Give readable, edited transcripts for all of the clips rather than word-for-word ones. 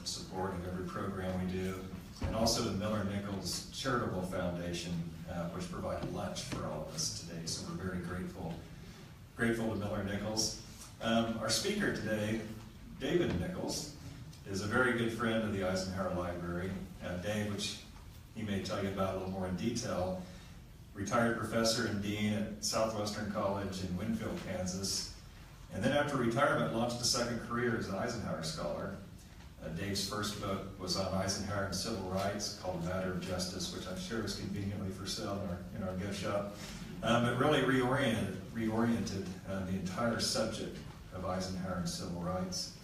support of every program we do, and also the Miller-Nichols Charitable Foundation, which provided lunch for all of us today. So we're very grateful to Miller-Nichols. Our speaker today, David Nichols, is a very good friend of the Eisenhower Library. Dave, which he may tell you about a little more in detail, retired professor and dean at Southwestern College in Winfield, Kansas, and then after retirement launched a second career as an Eisenhower scholar. Dave's first book was on Eisenhower and civil rights, called Matter of Justice, which I'm sure is conveniently for sale in our gift shop. It really reoriented the entire subject of Eisenhower and civil rights.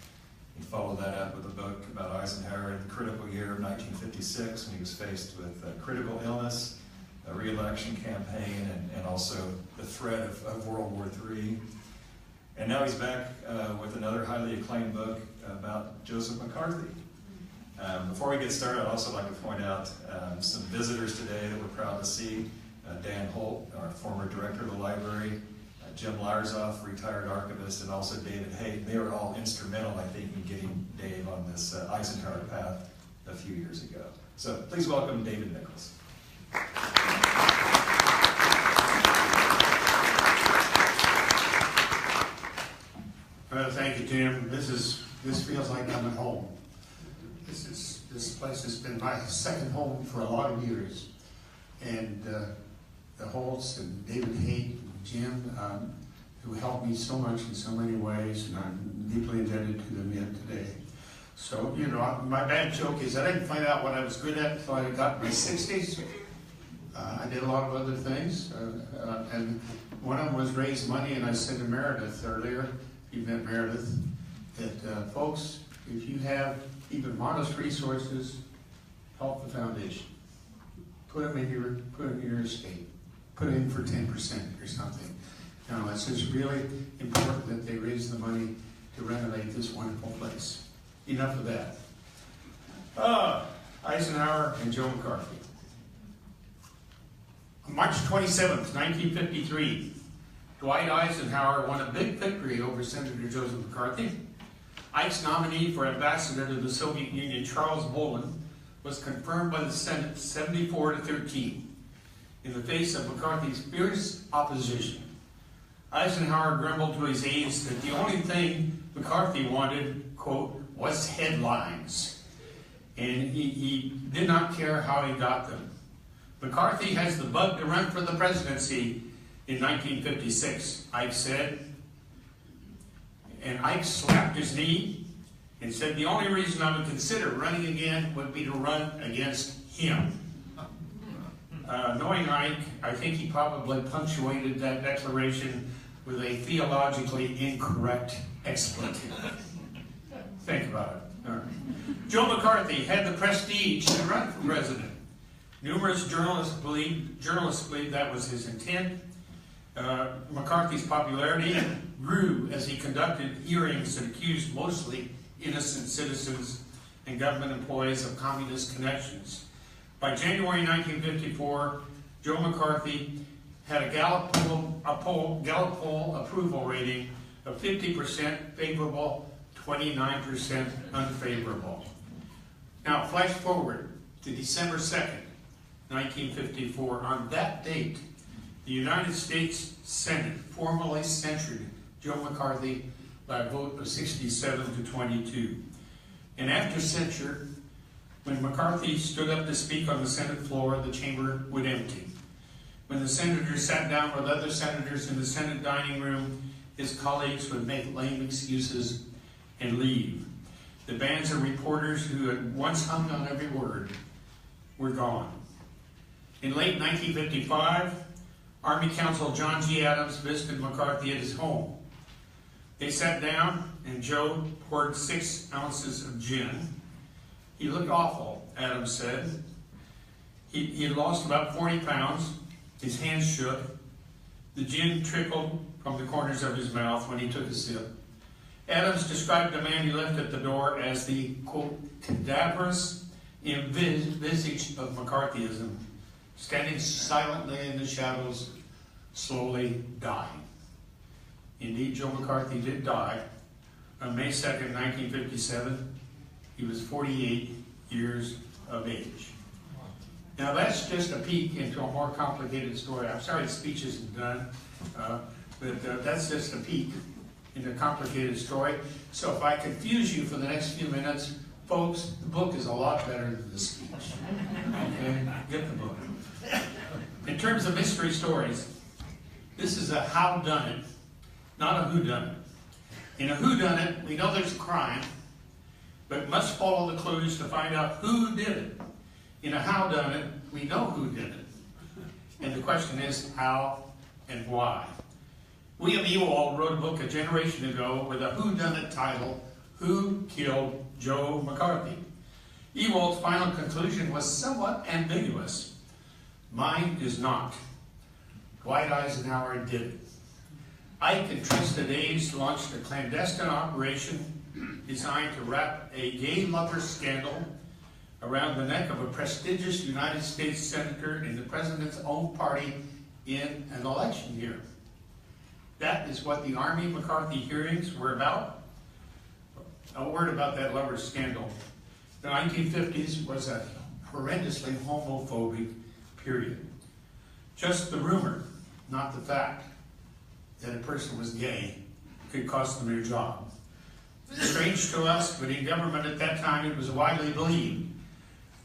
He followed that up with a book about Eisenhower in the critical year of 1956, when he was faced with critical illness, a re-election campaign, and also the threat of World War III. And now he's back with another highly acclaimed book about Joseph McCarthy. Before we get started, I'd also like to point out some visitors today that we're proud to see. Dan Holt, our former director of the library, Jim Larzoff, retired archivist, and also David Haight. They were all instrumental, I think, in getting Dave on this Eisenhower path a few years ago. So please welcome David Nichols. Thank you, Tim. This feels like I'm at home. This place has been my second home for a lot of years, and the Holts and David Haight and Jim, who helped me so much in so many ways, and I'm deeply indebted to them yet today. So, you know, my bad joke is I didn't find out what I was good at until I got in my 60s. I did a lot of other things, and one of them was raise money, and I said to Meredith earlier, you met Meredith, that folks, if you have even modest resources, help the foundation. Put them in your estate. Put it in for 10% or something. You know, it's just really important that they raise the money to renovate this wonderful place. Enough of that. Eisenhower and Joe McCarthy. On March 27th, 1953, Dwight Eisenhower won a big victory over Senator Joseph McCarthy. Ike's nominee for ambassador to the Soviet Union, Charles Bolin, was confirmed by the Senate 74-13 in the face of McCarthy's fierce opposition. Eisenhower grumbled to his aides that the only thing McCarthy wanted, quote, was headlines. And he did not care how he got them. McCarthy has the bug to run for the presidency in 1956, Ike said. And Ike slapped his knee and said the only reason I would consider running again would be to run against him. Knowing Ike, I think he probably punctuated that declaration with a theologically incorrect expletive. Think about it. All right. Joe McCarthy had the prestige to run for president. Numerous journalists believed that was his intent. McCarthy's popularity grew as he conducted hearings that accused mostly innocent citizens and government employees of communist connections. By January 1954, Joe McCarthy had a Gallup poll approval rating of 50% favorable, 29% unfavorable. Now, flash forward to December 2nd, 1954. On that date, the United States Senate formally censured Joe McCarthy by a vote of 67-22. And after censure, when McCarthy stood up to speak on the Senate floor, the chamber would empty. When the senator sat down with other senators in the Senate dining room, his colleagues would make lame excuses and leave. The bands of reporters who had once hung on every word were gone. In late 1955, Army Counsel John G. Adams visited McCarthy at his home. They sat down, and Joe poured 6 ounces of gin. He looked awful, Adams said. He had lost about 40 pounds. His hands shook. The gin trickled from the corners of his mouth when he took a sip. Adams described the man he left at the door as the, quote, cadaverous visage of McCarthyism, standing silently in the shadows, slowly dying. Indeed, Joe McCarthy did die on May 2nd, 1957, He was 48 years of age. Now that's just a peek into a more complicated story. I'm sorry the speech isn't done, but that's just a peek into a complicated story. So if I confuse you for the next few minutes, folks, the book is a lot better than the speech. Okay, get the book. In terms of mystery stories, this is a how-done-it, not a who-done-it. In a who-done-it, we know there's a crime, but must follow the clues to find out who did it. In a how-done-it, we know who did it. And the question is how and why. William Ewald wrote a book a generation ago with a who-done-it title, Who Killed Joe McCarthy? Ewald's final conclusion was somewhat ambiguous. Mine is not. Dwight Eisenhower did it. Ike and Trista Daves launched a clandestine operation designed to wrap a gay lover scandal around the neck of a prestigious United States senator in the president's own party in an election year. That is what the Army McCarthy hearings were about. A word about that lover scandal. The 1950s was a horrendously homophobic period. Just the rumor, not the fact, that a person was gay could cost them their job. Strange to us, but in government at that time it was widely believed,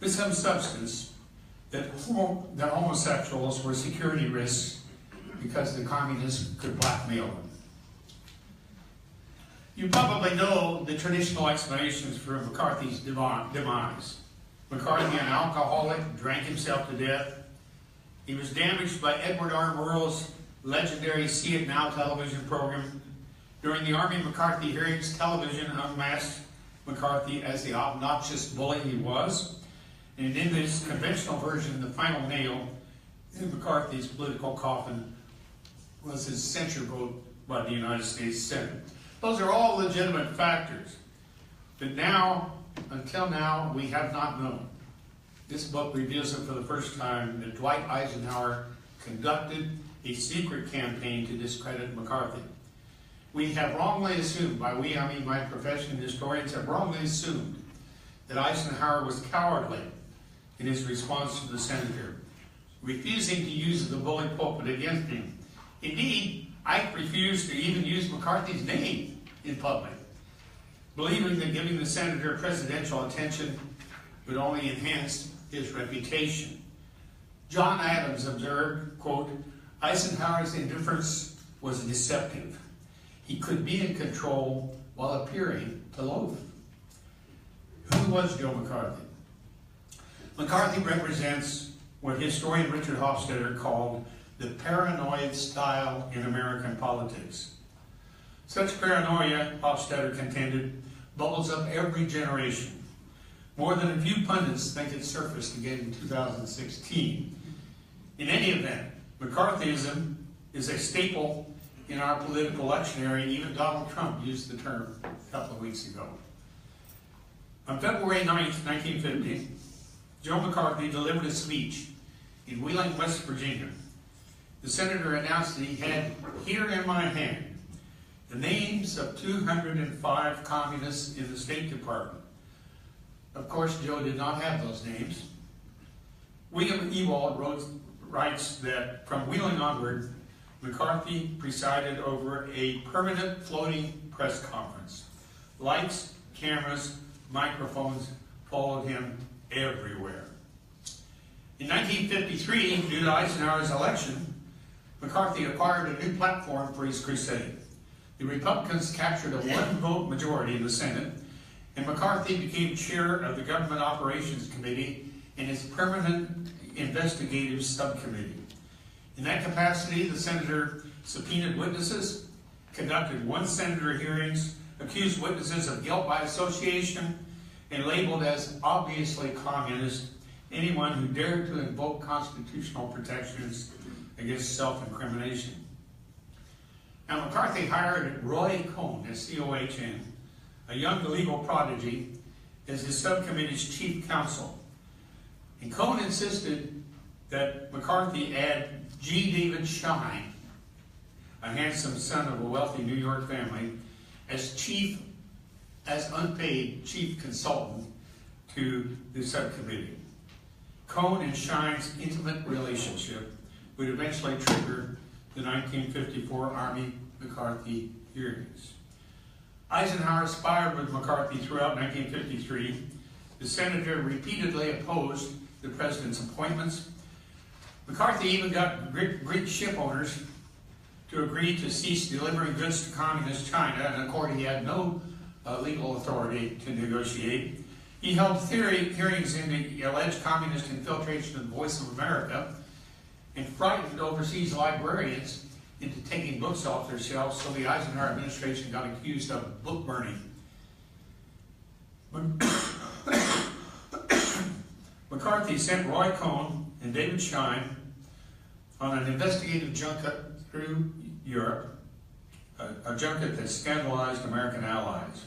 with some substance, that homosexuals were security risks because the communists could blackmail them. You probably know the traditional explanations for McCarthy's demise. McCarthy, an alcoholic, drank himself to death. He was damaged by Edward R. Murrow's legendary See It Now television program. During the Army McCarthy hearings, television unmasked McCarthy as the obnoxious bully he was. And in this conventional version, the final nail in McCarthy's political coffin was his censure vote by the United States Senate. Those are all legitimate factors. But now, until now, we have not known. This book reveals it for the first time that Dwight Eisenhower conducted a secret campaign to discredit McCarthy. We have wrongly assumed, by we I mean my profession, historians have wrongly assumed that Eisenhower was cowardly in his response to the senator, refusing to use the bully pulpit against him. Indeed, Ike refused to even use McCarthy's name in public, believing that giving the senator presidential attention would only enhance his reputation. John Adams observed, quote, Eisenhower's indifference was deceptive. He could be in control while appearing to loaf. Who was Joe McCarthy? McCarthy represents what historian Richard Hofstadter called the paranoid style in American politics. Such paranoia, Hofstadter contended, bubbles up every generation. More than a few pundits think it surfaced again in 2016. In any event, McCarthyism is a staple in our political lectionary. Even Donald Trump used the term a couple of weeks ago. On February 9th, 1950, Joe McCarthy delivered a speech in Wheeling, West Virginia. The senator announced that he had here in my hand the names of 205 communists in the State Department. Of course, Joe did not have those names. William Ewald writes that from Wheeling onward, McCarthy presided over a permanent floating press conference. Lights, cameras, microphones followed him everywhere. In 1953, due to Eisenhower's election, McCarthy acquired a new platform for his crusade. The Republicans captured a one-vote majority in the Senate, and McCarthy became chair of the Government Operations Committee and its permanent investigative subcommittee. In that capacity, the senator subpoenaed witnesses, conducted one-senator hearings, accused witnesses of guilt by association, and labeled as obviously communist anyone who dared to invoke constitutional protections against self-incrimination. Now, McCarthy hired Roy Cohn, S-C-O-H-N, a young legal prodigy, as his subcommittee's chief counsel. And Cohn insisted that McCarthy add G. David Shine, a handsome son of a wealthy New York family, as chief as unpaid chief consultant to the subcommittee. Cohn and Schein's intimate relationship would eventually trigger the 1954 Army-McCarthy hearings. Eisenhower spied with McCarthy throughout 1953. The senator repeatedly opposed the president's appointments. McCarthy even got Greek ship owners to agree to cease delivering goods to communist China, and of course he had no legal authority to negotiate. He held hearings in the alleged communist infiltration of the Voice of America and frightened overseas librarians into taking books off their shelves, so the Eisenhower administration got accused of book burning. McCarthy sent Roy Cohn and David Schein on an investigative junket through Europe, a junket that scandalized American allies.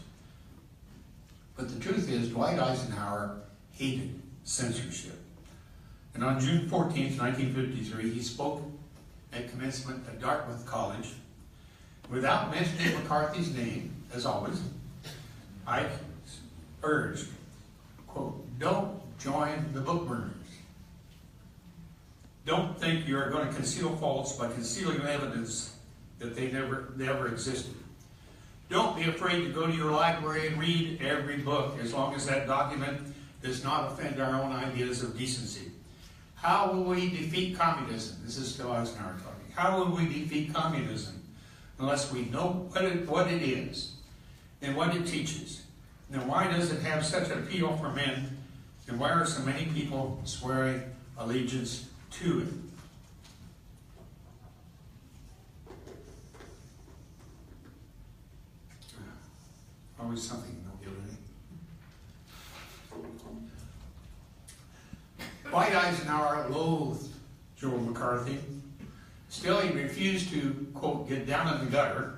But the truth is, Dwight Eisenhower hated censorship. And on June 14th, 1953, he spoke at commencement at Dartmouth College. Without mentioning McCarthy's name, as always, Ike urged, quote, "Don't join the book burners. Don't think you are going to conceal faults by concealing evidence that they never existed. Don't be afraid to go to your library and read every book, as long as that document does not offend our own ideas of decency. How will we defeat communism?" This is still Eisenhower talking. "How will we defeat communism unless we know what it is and what it teaches? Then why does it have such an appeal for men, and why are so many people swearing allegiance to it?" Always something nobility. Dwight Eisenhower loathed Joe McCarthy. Still, he refused to, quote, "get down in the gutter"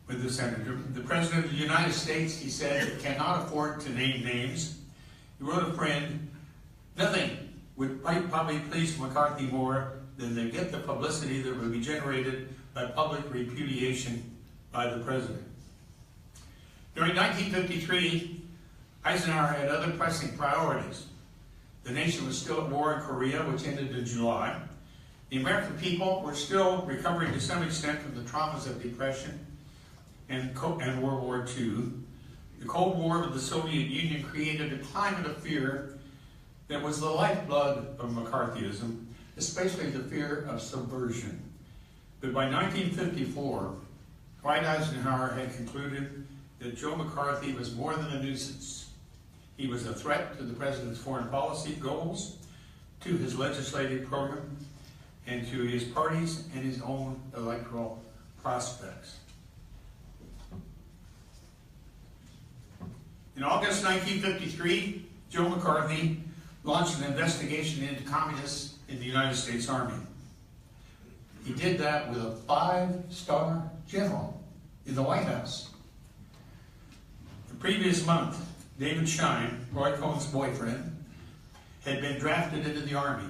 with the senator. The President of the United States, he said, cannot afford to name names. He wrote a friend, "Nothing would probably please McCarthy more than to get the publicity that would be generated by public repudiation by the President." During 1953, Eisenhower had other pressing priorities. The nation was still at war in Korea, which ended in July. The American people were still recovering to some extent from the traumas of Depression and World War II. The Cold War with the Soviet Union created a climate of fear that was the lifeblood of McCarthyism, especially the fear of subversion. But by 1954, Dwight Eisenhower had concluded that Joe McCarthy was more than a nuisance. He was a threat to the President's foreign policy goals, to his legislative program, and to his party's and his own electoral prospects. In August 1953, Joe McCarthy launched an investigation into communists in the United States Army. He did that with a 5-star general in the White House. The previous month, David Schein, Roy Cohn's boyfriend, had been drafted into the Army.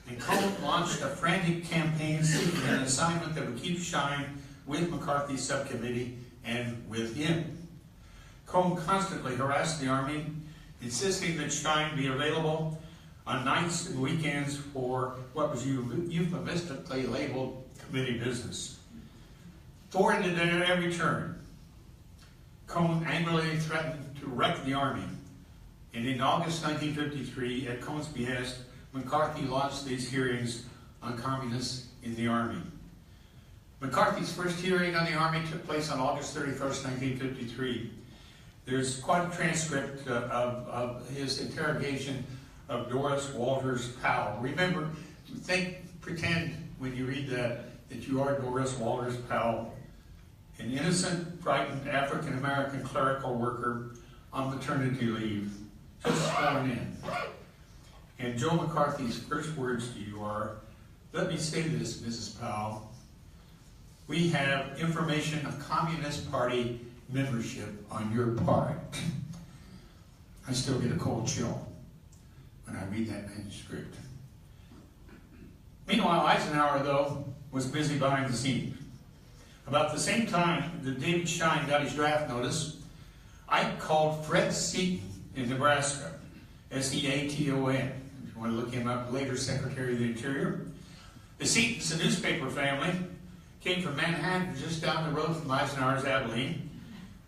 And Cohn launched a frantic campaign seeking an assignment that would keep Schein with McCarthy's subcommittee and with him. Cohn constantly harassed the Army, insisting that Schein be available on nights and weekends for what was euphemistically labeled committee business. Thwarted at every turn, Cohn angrily threatened to wreck the Army. And in August 1953, at Cohn's behest, McCarthy launched these hearings on communists in the Army. McCarthy's first hearing on the Army took place on August 31st, 1953. There's quite a transcript of his interrogation of Doris Walters Powell. Remember, pretend when you read that you are Doris Walters Powell, an innocent, frightened African-American clerical worker on maternity leave, just sworn in. And Joe McCarthy's first words to you are, "Let me say this, Mrs. Powell. We have information of Communist Party membership on your part." I still get a cold chill when I read that manuscript. Meanwhile, Eisenhower, though, was busy behind the scenes. About the same time that David Schein got his draft notice, Ike called Fred Seaton in Nebraska, S-E-A-T-O-N. If you want to look him up, later Secretary of the Interior. The Seatons, a newspaper family, came from Manhattan, just down the road from Eisenhower's Abilene.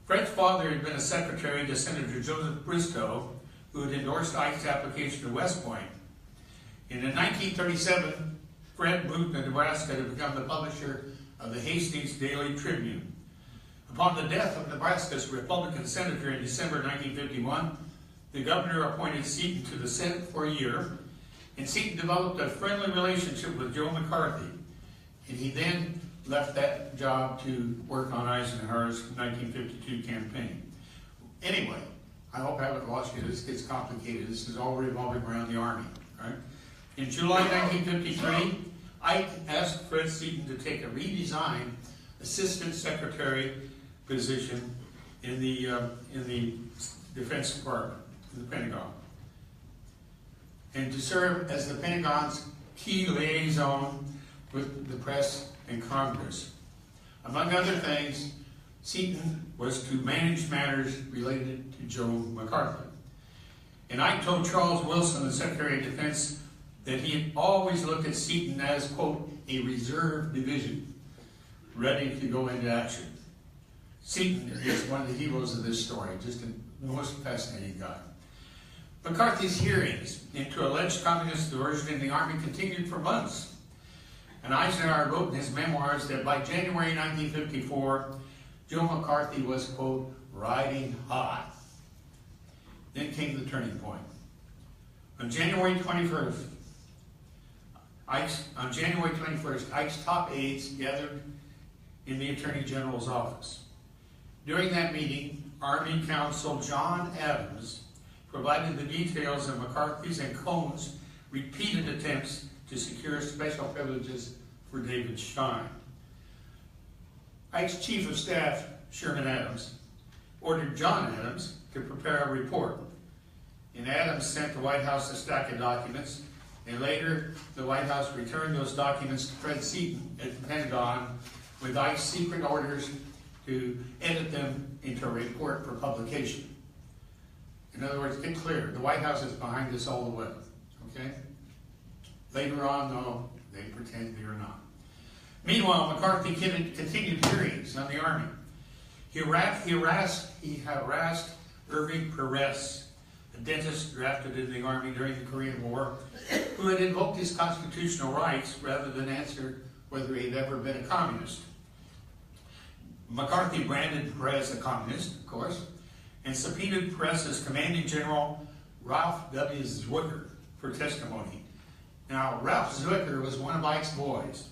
Fred's father had been a secretary to Senator Joseph Briscoe, who had endorsed Ike's application to West Point. And in 1937, Fred moved to Nebraska to become the publisher of the Hastings Daily Tribune. Upon the death of Nebraska's Republican senator in December 1951, the governor appointed Seaton to the Senate for a year, and Seaton developed a friendly relationship with Joe McCarthy, and he then left that job to work on Eisenhower's 1952 campaign. Anyway, I hope I haven't lost you. This gets complicated. This is all revolving around the Army. Right? In July 1953, Ike asked Fred Seaton to take a redesigned assistant secretary position in the Defense Department, in the Pentagon, and to serve as the Pentagon's key liaison with the press and Congress. Among other things, Seaton was to manage matters related to Joe McCarthy. And Ike told Charles Wilson, the Secretary of Defense, that he had always looked at Seaton as, quote, a reserve division, ready to go into action. Seaton is one of the heroes of this story, just the most fascinating guy. McCarthy's hearings into alleged communist diversion in the Army continued for months. And Eisenhower wrote in his memoirs that by January 1954, Joe McCarthy was, quote, riding hot. Then came the turning point. On January 21st, Ike's top aides gathered in the Attorney General's office. During that meeting, Army Counsel John Adams provided the details of McCarthy's and Cohn's repeated attempts to secure special privileges for David Stein. Ike's Chief of Staff, Sherman Adams, ordered John Adams to prepare a report. And Adams sent the White House a stack of documents, and later the White House returned those documents to Fred Seaton at the Pentagon with Ike's secret orders to edit them into a report for publication. In other words, get clear, the White House is behind this all the way, okay? Later on, though, they pretend they are not. Meanwhile, McCarthy continued hearings on the Army. He harassed Irving Perez, a dentist drafted in the Army during the Korean War, who had invoked his constitutional rights rather than answer whether he had ever been a communist. McCarthy branded Perez a communist, of course, and subpoenaed Perez's commanding general, Ralph W. Zwicker, for testimony. Now, Ralph Zwicker was one of Ike's boys,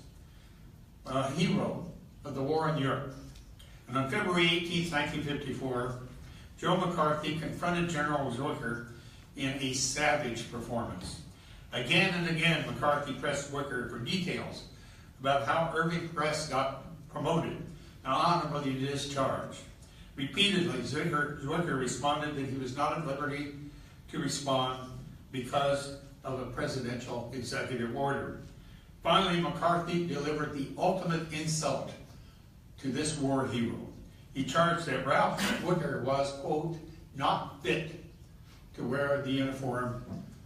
a hero of the war in Europe. And on February 18, 1954, Joe McCarthy confronted General Zwicker in a savage performance. Again and again, McCarthy pressed Zwicker for details about how Irving Perez got promoted and honorably discharged. Repeatedly, Zwicker responded that he was not at liberty to respond because of a presidential executive order. Finally, McCarthy delivered the ultimate insult to this war hero. He charged that Ralph Zwicker was, quote, not fit to wear the uniform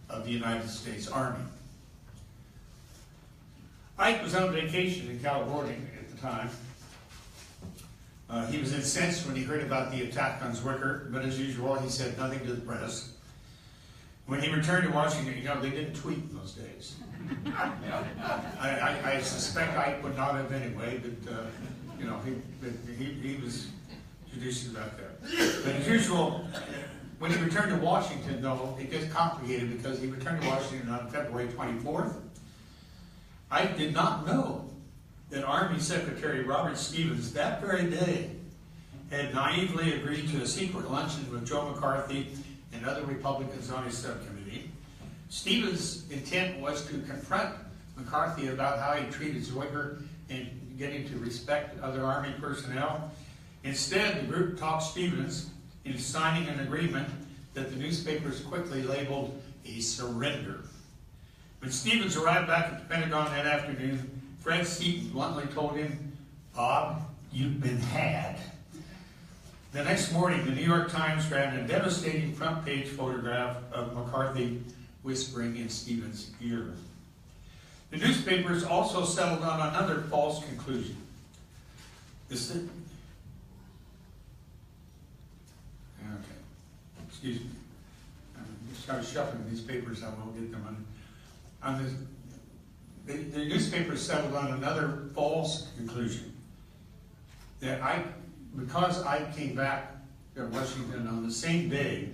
of the United States Army. Ike was on vacation in California at the time. He was incensed when he heard about the attack on Zwicker, but as usual, he said nothing to the press. When he returned to Washington, they didn't tweet in those days. I suspect Ike would not have anyway, but he was judicious about that. But as usual, when he returned to Washington, though, it gets complicated because he returned to Washington on February 24th. Ike did not know that Army Secretary Robert Stevens that very day had naively agreed to a secret luncheon with Joe McCarthy and other Republicans on his subcommittee. Stevens' intent was to confront McCarthy about how he treated Zwicker and get him to respect other Army personnel. Instead, the group talked Stevens into signing an agreement that the newspapers quickly labeled a surrender. When Stevens arrived back at the Pentagon that afternoon, Fred Seaton bluntly told him, "Bob, you've been had." The next morning, the New York Times ran a devastating front page photograph of McCarthy whispering in Stevens' ear. The newspapers also settled on another false conclusion. Okay, excuse me. I'm just kind of shuffling these papers, I won't get them on this. The newspapers settled on another false conclusion. That because I came back to Washington on the same day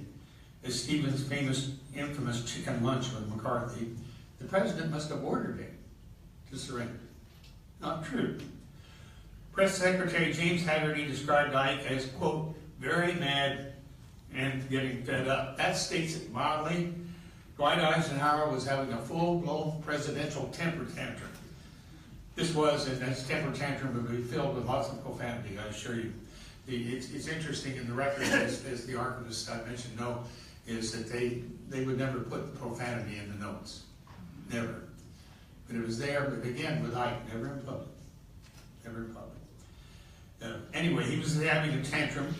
as Stevens' infamous chicken lunch with McCarthy, the president must have ordered him to surrender. Not true. Press Secretary James Haggerty described Ike as, quote, very mad and getting fed up. That states it mildly. Dwight Eisenhower was having a full-blown presidential temper tantrum. This was, and this temper tantrum would be filled with lots of profanity, I assure you. It's interesting in the record, as the archivist I mentioned know, is that they would never put profanity in the notes. Never. But it was there, but again, with Ike, never in public. Never in public. Anyway, he was having a tantrum,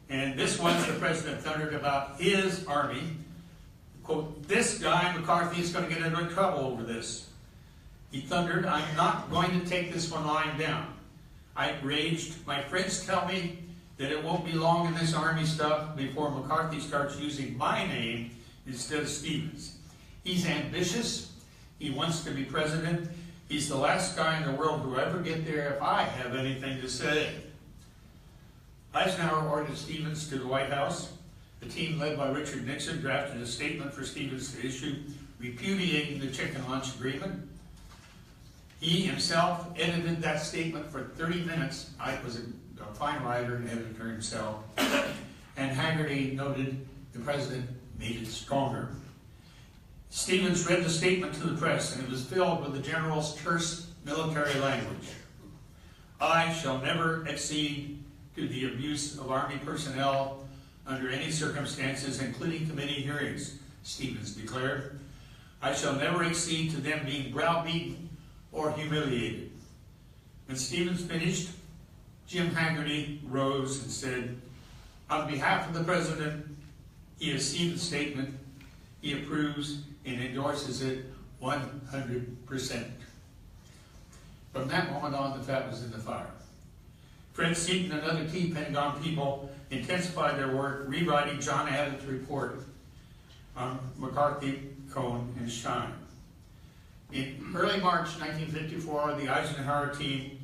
and this was the president thundered about his army. Quote, this guy, McCarthy, is going to get into trouble over this. He thundered, I'm not going to take this one lying down. Ike raged, my friends tell me that it won't be long in this army stuff before McCarthy starts using my name instead of Stevens. He's ambitious. He wants to be president. He's the last guy in the world who will ever get there if I have anything to say. Eisenhower ordered Stevens to the White House. The team led by Richard Nixon drafted a statement for Stevens to issue repudiating the chicken lunch agreement. He himself edited that statement for 30 minutes. Ike was a fine writer and editor himself. And Haggerty noted the president made it stronger. Stevens read the statement to the press, and it was filled with the general's terse military language. I shall never accede to the abuse of Army personnel under any circumstances, including committee hearings, Stevens declared. I shall never accede to them being browbeaten or humiliated. When Stevens finished, Jim Haggerty rose and said, on behalf of the president, he has seen the statement, he approves and endorses it 100%. From that moment on, the fat was in the fire. Fred Seaton and other key Pentagon people intensified their work rewriting John Adams' report on McCarthy, Cohn, and Schein. In early March 1954, the Eisenhower team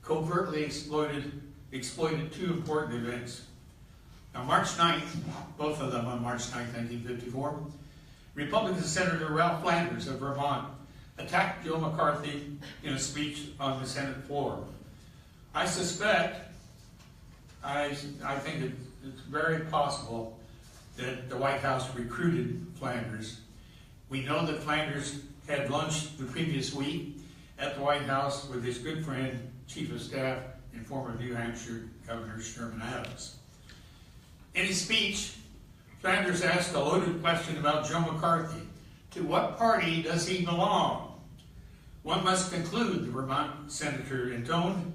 covertly exploited two important events. On March 9th, both of them on March 9th, 1954, Republican Senator Ralph Flanders of Vermont attacked Joe McCarthy in a speech on the Senate floor. I suspect, I think it's very possible that the White House recruited Flanders. We know that Flanders had lunch the previous week at the White House with his good friend, Chief of Staff, and former New Hampshire Governor Sherman Adams. In his speech, Flanders asked a loaded question about Joe McCarthy. To what party does he belong? One must conclude, the Vermont senator intoned,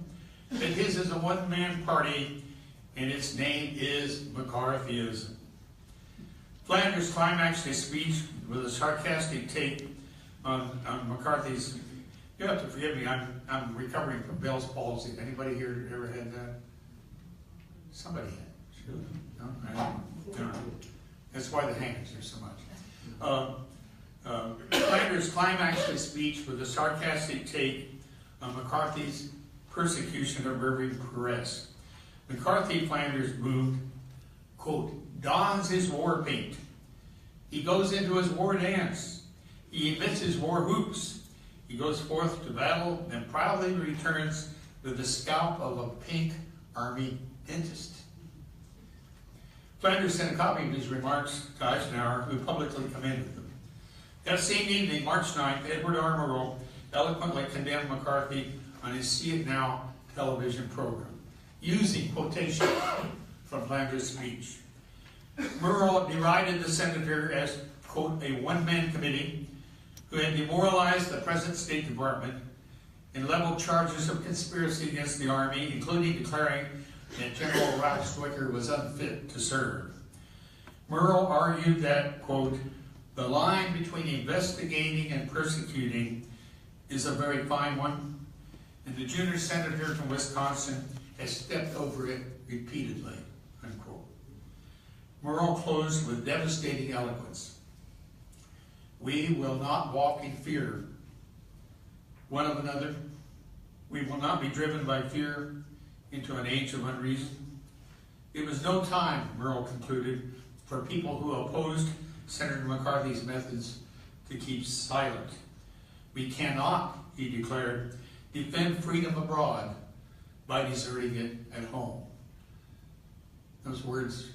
that his is a one-man party and its name is McCarthyism. Flanders climaxed his speech with a sarcastic take on McCarthy's. You have to forgive me, I'm recovering from Bell's palsy. Anybody here ever had that? Somebody had. Sure. No? I don't know. That's why the hands are so much. Flanders climaxed his speech with a sarcastic take on McCarthy's persecution of Irving Perez. McCarthy, Flanders moved, quote, dons his war paint. He goes into his war dance. He emits his war hoops. He goes forth to battle and proudly returns with the scalp of a pink army dentist. Flanders sent a copy of his remarks to Eisenhower, who publicly commended them. That same evening, March 9th, Edward R. Murrow eloquently condemned McCarthy on his See It Now television program, using quotations from Flanders' speech. Murrow derided the senator as, quote, a one-man committee who had demoralized the present State Department and leveled charges of conspiracy against the Army, including declaring that General Rosswicker was unfit to serve. Murrell argued that, quote, the line between investigating and persecuting is a very fine one, and the junior senator from Wisconsin has stepped over it repeatedly, unquote. Murrell closed with devastating eloquence. We will not walk in fear one of another. We will not be driven by fear into an age of unreason. It was no time, Murrell concluded, for people who opposed Senator McCarthy's methods to keep silent. We cannot, he declared, defend freedom abroad by deserting it at home. Those words,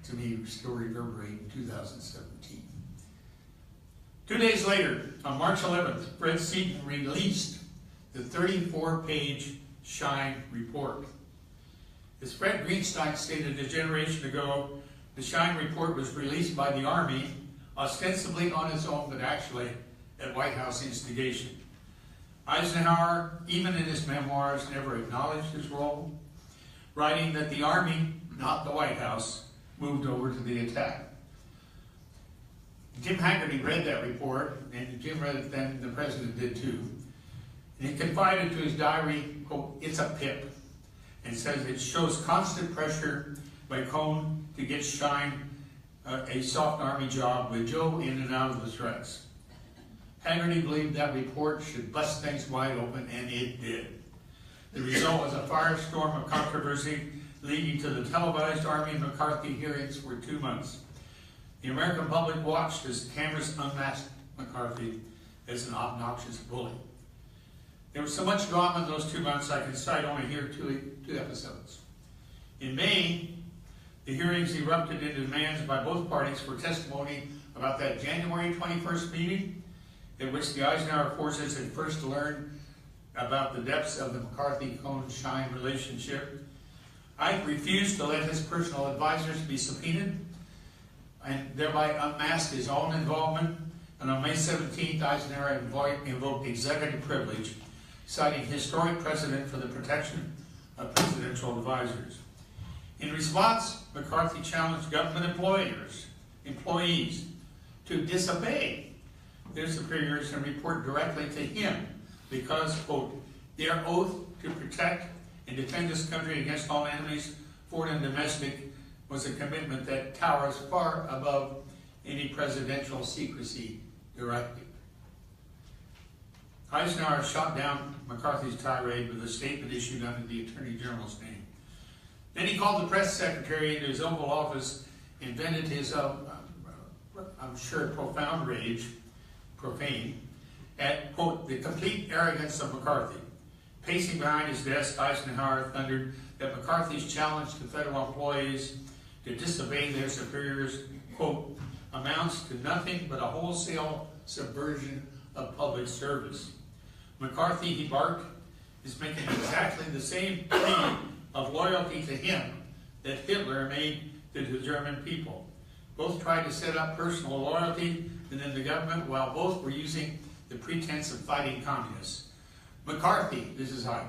to me, still reverberate in 2017. 2 days later, on March 11th, Fred Seaton released the 34-page Shine report. As Fred Greenstein stated a generation ago, the Shine report was released by the Army, ostensibly on its own, but actually at White House instigation. Eisenhower, even in his memoirs, never acknowledged his role, writing that the Army, not the White House, moved over to the attack. Jim Haggerty read that report, and Jim read it then, the president did too. And he confided to his diary, quote, it's a pip, and says it shows constant pressure by Cohn to get Shine a soft Army job with Joe in and out of the threats. Haggerty believed that report should bust things wide open, and it did. The result was a firestorm of controversy leading to the televised Army McCarthy hearings for 2 months. The American public watched as cameras unmasked McCarthy as an obnoxious bully. There was so much drama in those 2 months, I can cite only here two episodes. In May, the hearings erupted into demands by both parties for testimony about that January 21st meeting in which the Eisenhower forces had first learned about the depths of the McCarthy-Cohn-Shine relationship. Ike refused to let his personal advisors be subpoenaed and thereby unmask his own involvement. And on May 17th, Eisenhower invoked executive privilege, citing historic precedent for the protection of presidential advisors. In response, McCarthy challenged government employees to disobey their superiors and report directly to him because, quote, their oath to protect and defend this country against all enemies, foreign and domestic, was a commitment that towers far above any presidential secrecy directive. Eisenhower shot down McCarthy's tirade with a statement issued under the Attorney General's name. Then he called the press secretary into his Oval Office and vented his, I'm sure, profane, at, quote, the complete arrogance of McCarthy. Pacing behind his desk, Eisenhower thundered that McCarthy's challenge to federal employees to disobey their superiors, quote, amounts to nothing but a wholesale subversion of public service. McCarthy, he barked, is making exactly the same plea of loyalty to him that Hitler made to the German people. Both tried to set up personal loyalty within the government while both were using the pretense of fighting communists. McCarthy, this is Ike,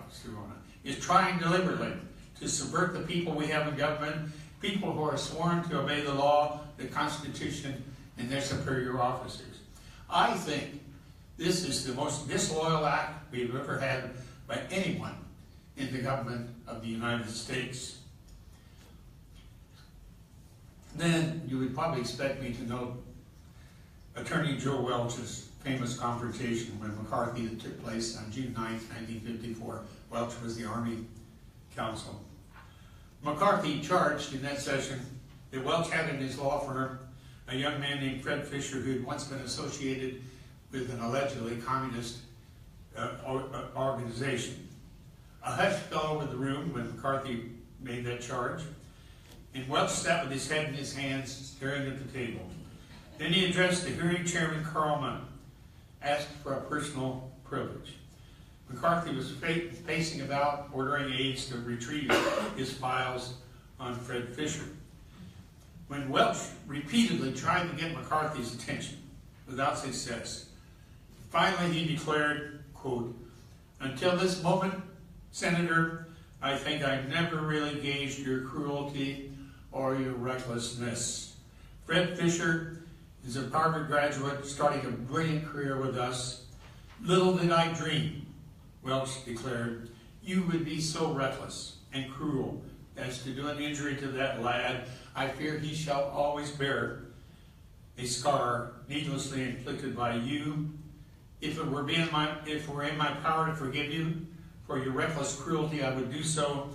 is trying deliberately to subvert the people we have in government, people who are sworn to obey the law, the Constitution, and their superior officers. I think this is the most disloyal act we've ever had by anyone in the government of the United States. Then you would probably expect me to note Attorney Joe Welch's famous confrontation with McCarthy that took place on June 9, 1954. Welch was the Army counsel. McCarthy charged in that session that Welch had in his law firm a young man named Fred Fisher who had once been associated with an allegedly communist organization. A hush fell over the room when McCarthy made that charge, and Welch sat with his head in his hands, staring at the table. Then he addressed the hearing chairman, Carl Munn, asked for a personal privilege. McCarthy was pacing about, ordering aides to retrieve his files on Fred Fisher. When Welch repeatedly tried to get McCarthy's attention without success, finally he declared, quote, until this moment, Senator, I think I've never really gauged your cruelty or your recklessness. Fred Fisher is a Harvard graduate starting a brilliant career with us. Little did I dream, Welch declared, you would be so reckless and cruel as to do an injury to that lad. I fear he shall always bear a scar needlessly inflicted by you. If it were in my power to forgive you for your reckless cruelty, I would do so.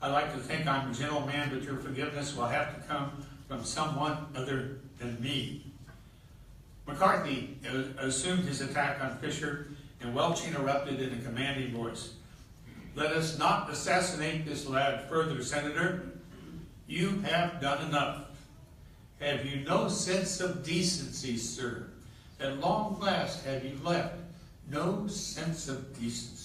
I like to think I'm a gentle man, but your forgiveness will have to come from someone other than me. McCarthy assumed his attack on Fisher, and Welch interrupted in a commanding voice. Let us not assassinate this lad further, Senator. You have done enough. Have you no sense of decency, sir? At long last have you left no sense of decency.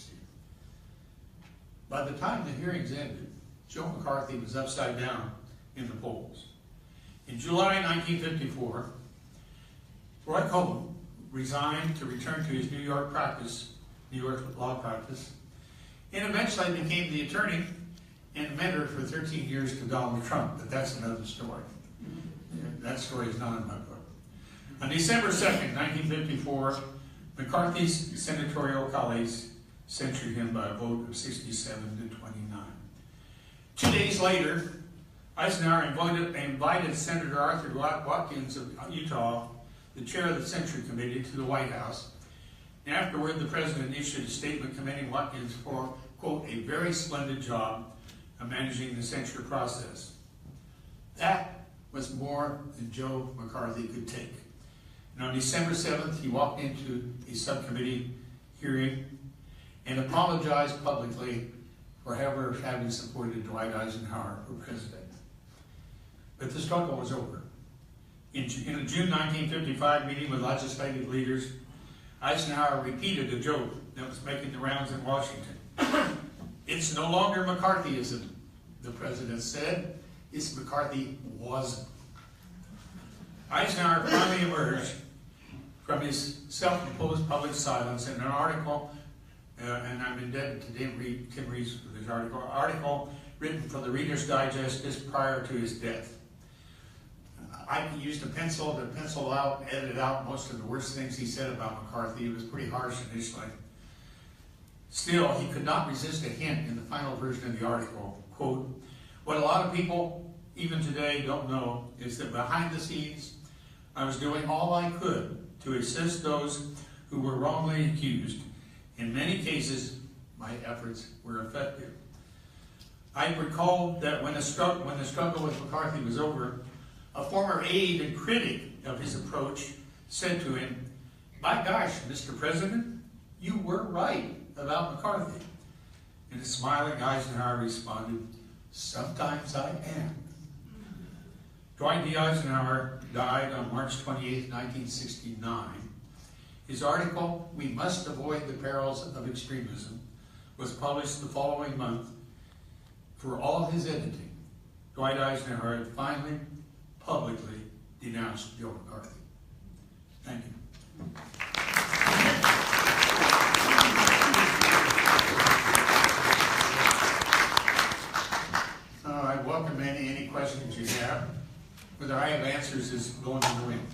By the time the hearings ended, Joe McCarthy was upside down in the polls. In July 1954, Roy Cohn resigned to return to his New York law practice, and eventually became the attorney and mentor for 13 years to Donald Trump, but that's another story. That story is not in my book. On December 2nd, 1954, McCarthy's senatorial colleagues censured him by a vote of 67 to 29. 2 days later, Eisenhower invited Senator Arthur Watkins of Utah, the chair of the Censure Committee, to the White House. And afterward, the president issued a statement commending Watkins for, quote, a very splendid job of managing the censure process. That was more than Joe McCarthy could take. And on December 7th, he walked into a subcommittee hearing and apologized publicly for ever having supported Dwight Eisenhower for president. But the struggle was over. In a June 1955 meeting with legislative leaders, Eisenhower repeated a joke that was making the rounds in Washington. It's no longer McCarthyism, the president said. It's McCarthyism. Eisenhower finally emerged from his self-imposed public silence in an article, and I'm indebted to Tim Rees for this article written for the Reader's Digest just prior to his death. I used a pencil to pencil out, edit out most of the worst things he said about McCarthy. It was pretty harsh initially. Still, he could not resist a hint in the final version of the article. Quote, what a lot of people, even today, don't know is that behind the scenes, I was doing all I could to assist those who were wrongly accused. In many cases, my efforts were effective. I recall that when the struggle with McCarthy was over, a former aide and critic of his approach said to him, by gosh, Mr. President, you were right about McCarthy. And a smiling Eisenhower responded, sometimes I am. Dwight D. Eisenhower died on March 28, 1969. His article, We Must Avoid the Perils of Extremism, was published the following month. For all his editing, Dwight Eisenhower had finally publicly denounced Joe McCarthy. Thank you. I welcome any questions you have. Whether I have answers is going to the wind.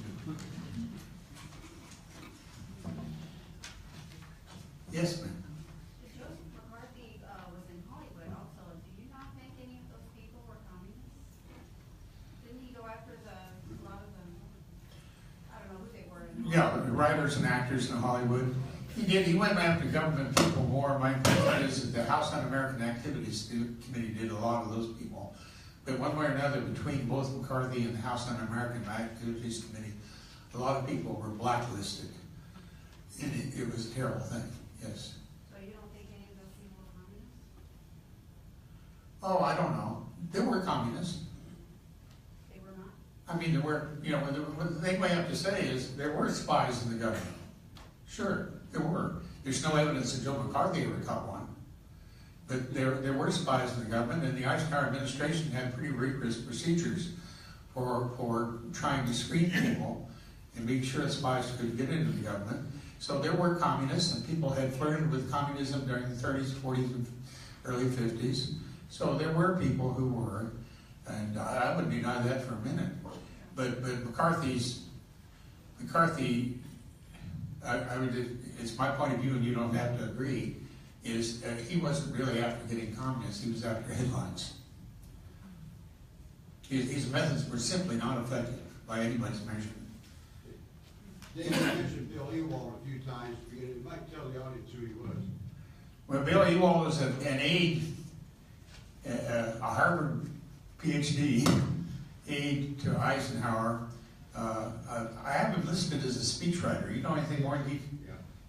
Yes, ma'am. Joseph McCarthy was in Hollywood also. Do you not think any of those people were communists? Didn't he go after a lot of them? I don't know who they were. Yeah, the writers and actors in Hollywood. He did. He went after government people more. My impression is that the House Un-American Activities Committee did a lot of those people. But one way or another, between both McCarthy and the House Un-American Activities Committee, a lot of people were blacklisted. And it was a terrible thing, yes. So you don't think any of those people were communists? Oh, I don't know. There were communists. They were not? I mean, there were, the thing we have to say is there were spies in the government. Sure, there were. There's no evidence that Joe McCarthy ever caught one. But there were spies in the government, and the Eisenhower administration had pretty rigorous procedures for trying to screen people and make sure that spies could get into the government. So there were communists, and people had flirted with communism during the 30s, 40s, and early 50s. So there were people who were, and I wouldn't deny that for a minute. But McCarthy, I would, it's my point of view, and you don't have to agree, is he wasn't really after getting communists, he was after headlines. His methods were simply not effective by anybody's measurement. David mentioned Bill Ewald a few times. You might tell the audience who he was. Well, Bill Ewald was an aide, a Harvard PhD aide to Eisenhower. I have him listed as a speechwriter. You know anything more?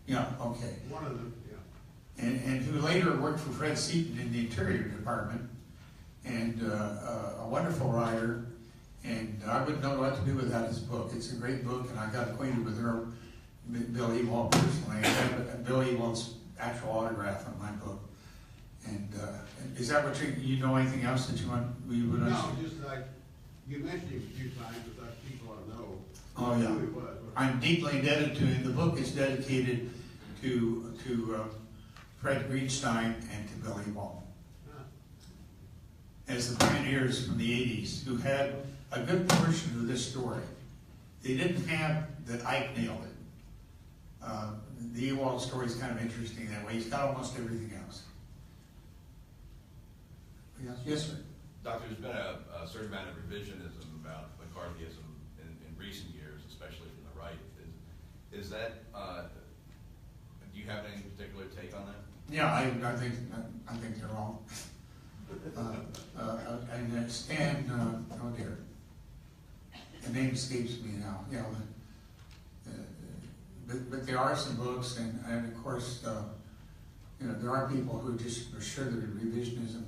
Yeah, okay. One of them, yeah. And who later worked for Fred Seaton in the Interior Department, and a wonderful writer. And I wouldn't know what to do without his book. It's a great book, and I got acquainted with Bill Ewald personally. I have Bill Ewald's actual autograph on my book. And is that what you know anything else that you would understand? No, just like, you mentioned him a few times, but that people ought to know Oh, yeah. who he was. I'm deeply indebted to him. The book is dedicated to Fred Greenstein and to Bill Ewald as the pioneers from the 80s who had a good portion of this story. They didn't have that Ike nailed it. The Ewald story is kind of interesting that way. He's got almost everything else. Yes, sir. Doctor, there's been a certain amount of revisionism about McCarthyism in recent years, especially from the right. Is that, do you have any particular take on that? Yeah, I think they're wrong. And Stan, oh dear, the name escapes me now. You know, but there are some books, and of course, you know, there are people who just are sure that revisionism.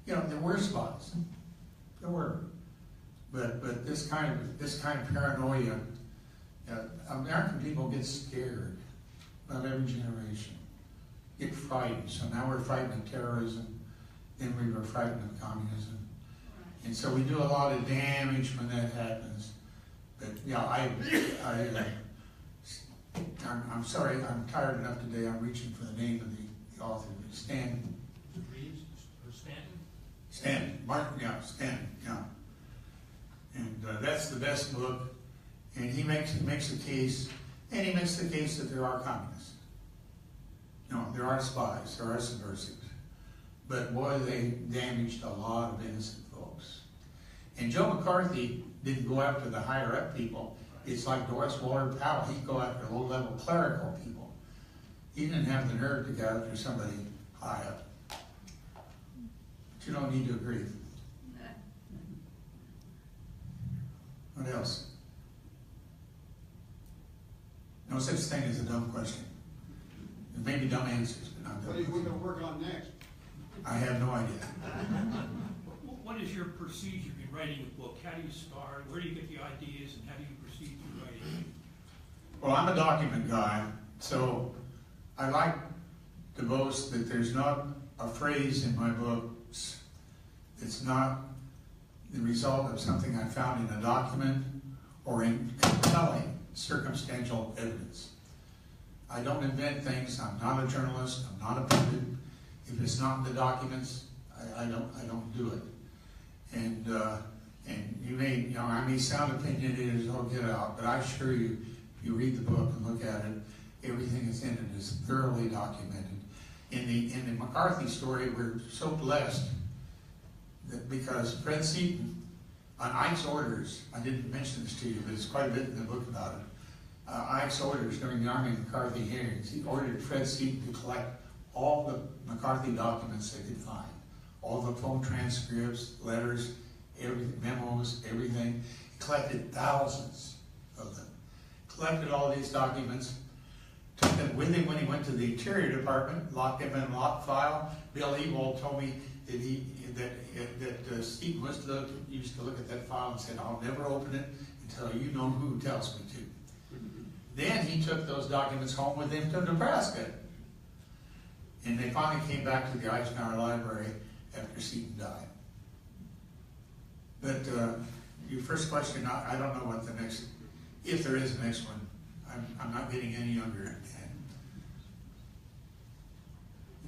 You know, there were spots, there were, but this kind of paranoia. American people get scared about every generation, get frightened. So now we're frightened of terrorism. Then we were frightened of communism. And so we do a lot of damage when that happens. But yeah, I'm sorry, I'm tired enough today. I'm reaching for the name of the author, Stan. Reeves or Stanton? Stan, Martin, yeah, Stan, yeah. And that's the best book. And he makes a case, and he makes the case that there are communists. No, there are spies, there are subversives. But boy, they damaged a lot of innocent folks. And Joe McCarthy didn't go after the higher up people. It's like Doris Ward Powell. He'd go after low-level clerical people. He didn't have the nerve to go after somebody high up. But you don't need to agree. What else? No such thing as a dumb question. There may be dumb answers, but not dumb. What are you going to work on next? I have no idea. What is your procedure in writing a book? How do you start? Where do you get the ideas, and how do you proceed through writing? Well, I'm a document guy, so I like to boast that there's not a phrase in my books that's not the result of something I found in a document or in compelling circumstantial evidence. I don't invent things. I'm not a journalist. I'm not a pundit. If it's not in the documents, I don't do it. And you may, you know, I may sound opinionated as all get out, but I assure you, if you read the book and look at it, everything that's in it is thoroughly documented. In the McCarthy story, we're so blessed that because Fred Seaton, on Ike's orders, I didn't mention this to you, but it's quite a bit in the book about it. Ike's orders during the Army McCarthy hearings, he ordered Fred Seaton to collect all the McCarthy documents they could find. All the phone transcripts, letters, memos, everything. He collected thousands of them. Collected all these documents, took them with him when he went to the Interior Department, locked them in a locked file. Bill Ewald told me that Steve used to look at that file and said, "I'll never open it until you know who tells me to." Then he took those documents home with him to Nebraska. And they finally came back to the Eisenhower Library after Seaton died. But your first question, I don't know what the next, if there is a next one. I'm not getting any younger.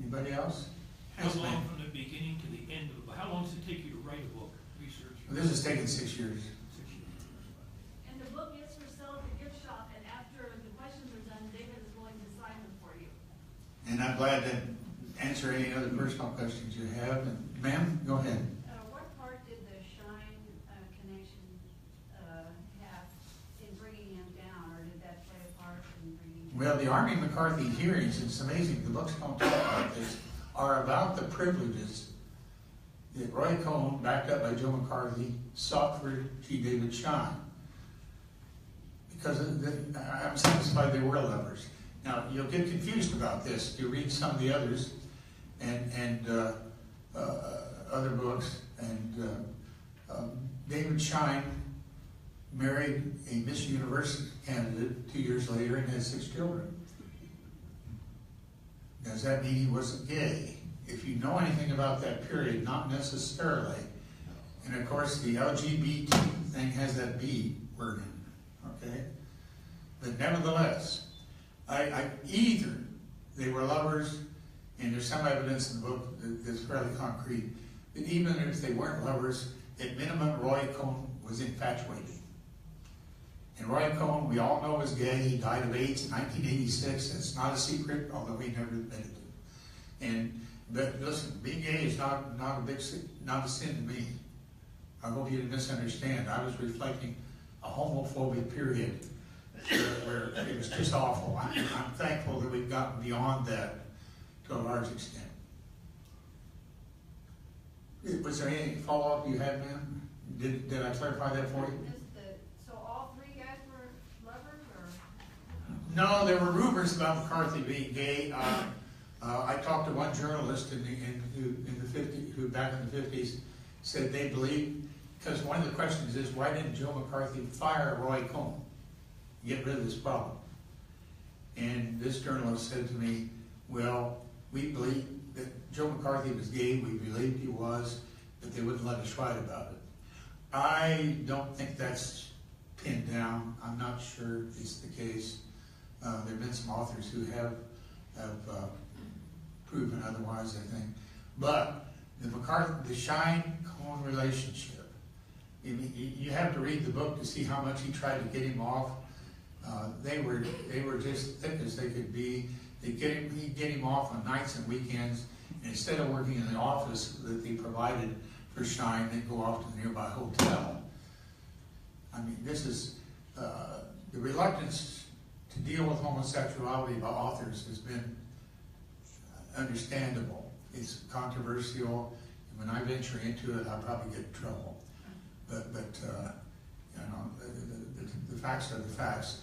Anybody else? How Yes, long ma'am. from the beginning to the end of the book? How long does it take you to write a book, research? This has taken 6 years. 6 years. And the book is for sale at the gift shop, and after the questions are done, David is willing to sign them for you. And I'm glad to answer any other personal questions you have. And ma'am, go ahead. What part did the Shine connection have in bringing him down, or did that play a part in bringing him? Well, the Army McCarthy hearings, it's amazing, the books don't talk about this, are about the privileges that Roy Cohn, backed up by Joe McCarthy, sought for G. David Shine. Because I'm satisfied they were lovers. Now, you'll get confused about this. You read some of the others and other books, and David Shine married a Miss Universe candidate 2 years later and had 6 children. Does that mean he wasn't gay? If you know anything about that period, not necessarily. And of course, the LGBT thing has that B word in, okay? But nevertheless, either they were lovers, and there's some evidence in the book that's fairly concrete, that even if they weren't lovers, at minimum, Roy Cohn was infatuated. And Roy Cohn, we all know, was gay. He died of AIDS in 1986. That's not a secret, although he never admitted it. But listen, being gay is not a sin to me. I hope you didn't misunderstand. I was reflecting a homophobic period where it was just awful. I'm thankful that we've gotten beyond that to a large extent. Was there any follow-up you had, ma'am? Did I clarify that for you? So all three guys were lovers, or? No, there were rumors about McCarthy being gay. I talked to one journalist who back in the 50s said they believed, because one of the questions is, why didn't Joe McCarthy fire Roy Cohn, get rid of this problem? And this journalist said to me, well, we believe that Joe McCarthy was gay, we believed he was, but they wouldn't let us write about it. I don't think that's pinned down. I'm not sure it's the case. There have been some authors who have proven otherwise, I think. But the Shine-Cohn relationship, you have to read the book to see how much he tried to get him off. They were just thick as they could be. He'd get him off on nights and weekends. And instead of working in the office that they provided for Shine, they'd go off to the nearby hotel. I mean, this is the reluctance to deal with homosexuality by authors has been understandable. It's controversial. When I venture into it, I'll probably get in trouble. But you know, the facts are the facts.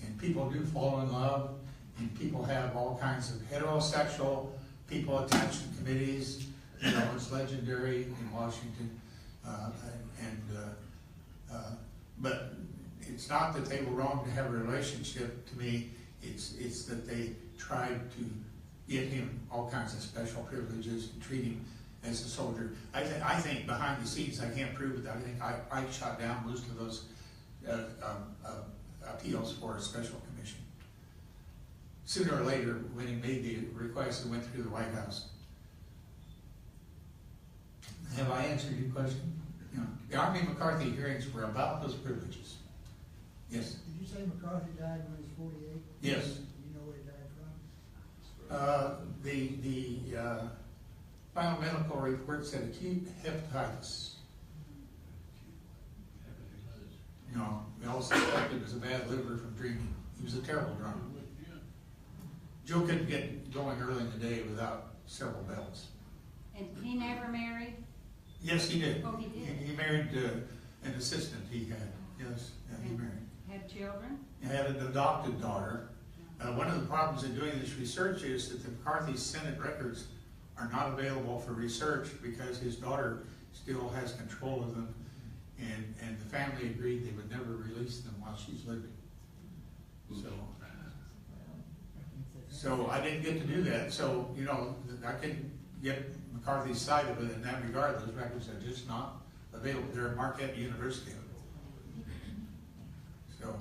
And people do fall in love, and people have all kinds of heterosexual people attached to committees. You know, it's legendary in Washington. But it's not that they were wrong to have a relationship. To me, it's that they tried to get him all kinds of special privileges and treat him as a soldier. I think behind the scenes, I can't prove it. I think I shot down most of those appeals for a special commission. Sooner or later, when he made the request, it went through the White House. Have I answered your question? No. The Army McCarthy hearings were about those privileges. Yes? Did you say McCarthy died when he was 48? Yes. Do you know where he died from? The final medical report said acute hepatitis. You know, we all suspected it was a bad liver from drinking. He was a terrible drunk. Joe couldn't get going early in the day without several bells. And he never married? Yes, he did. Oh, he did? He married an assistant he had. Yes, yeah, he married. Had children? He had an adopted daughter. One of the problems in doing this research is that the McCarthy Senate records are not available for research because his daughter still has control of them, and the family agreed they would never release them while she's living. So I didn't get to do that. So, you know, I couldn't get McCarthy's side of it in that regard. Those records are just not available. They're at Marquette University. So,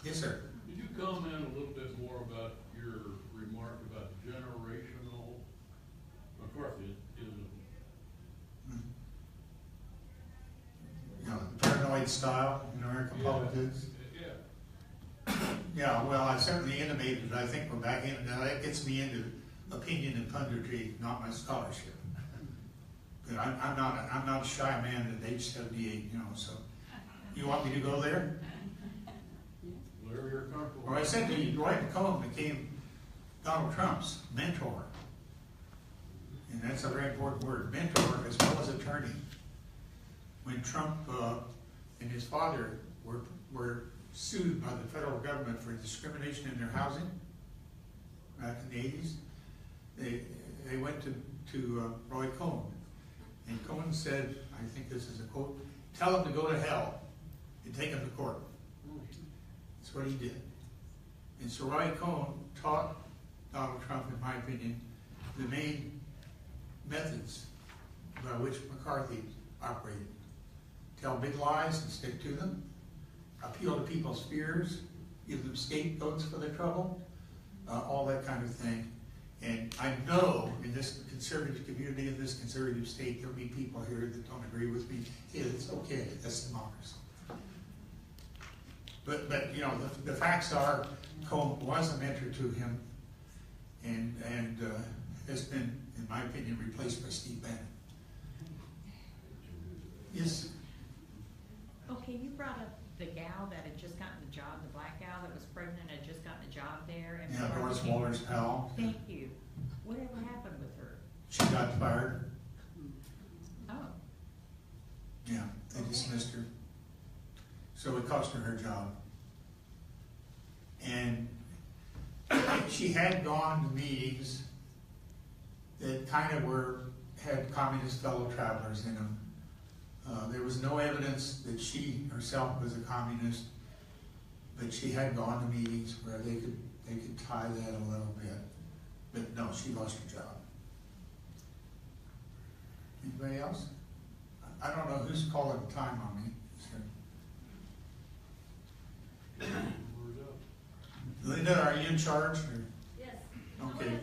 yes, sir. Could you comment a little bit more about your remark about generational McCarthy is You know, the paranoid style in American politics. Yeah, well, I certainly intimated, I think we're back in, now that gets me into opinion and punditry, not my scholarship. But I'm not a shy man at age 78, you know, so. You want me to go there? wherever you're comfortable. Well, I said to you, Dwight McCollum became Donald Trump's mentor. And that's a very important word, mentor as well as attorney. When Trump and his father were sued by the federal government for discrimination in their housing back in the 80s, they went to Roy Cohn. And Cohn said, I think this is a quote, "Tell him to go to hell and take him to court." That's what he did. And so Roy Cohn taught Donald Trump, in my opinion, the main methods by which McCarthy operated. Tell big lies and stick to them. Appeal to people's fears. Give them scapegoats for their trouble. All that kind of thing. And I know in this conservative community, in this conservative state, there'll be people here that don't agree with me. Hey, it's okay, that's democracy. But you know, the facts are, Cohn was a mentor to him, and has been, in my opinion, replaced by Steve Bannon. Yes? Okay, you brought up the gal that had just gotten the job, the black gal that was pregnant, had just gotten the job there. And Yeah, Doris Waller's pal. Thank you. Whatever happened with her? She got fired. Oh, Yeah, they dismissed her. So it cost her her job. And she had gone to meetings that kind of had communist fellow travelers in them. There was no evidence that she herself was a communist, but she had gone to meetings where they could tie that a little bit. But no, she lost her job. Anybody else? I don't know who's calling time on me. Linda, are you in charge? Or? Yes. Okay.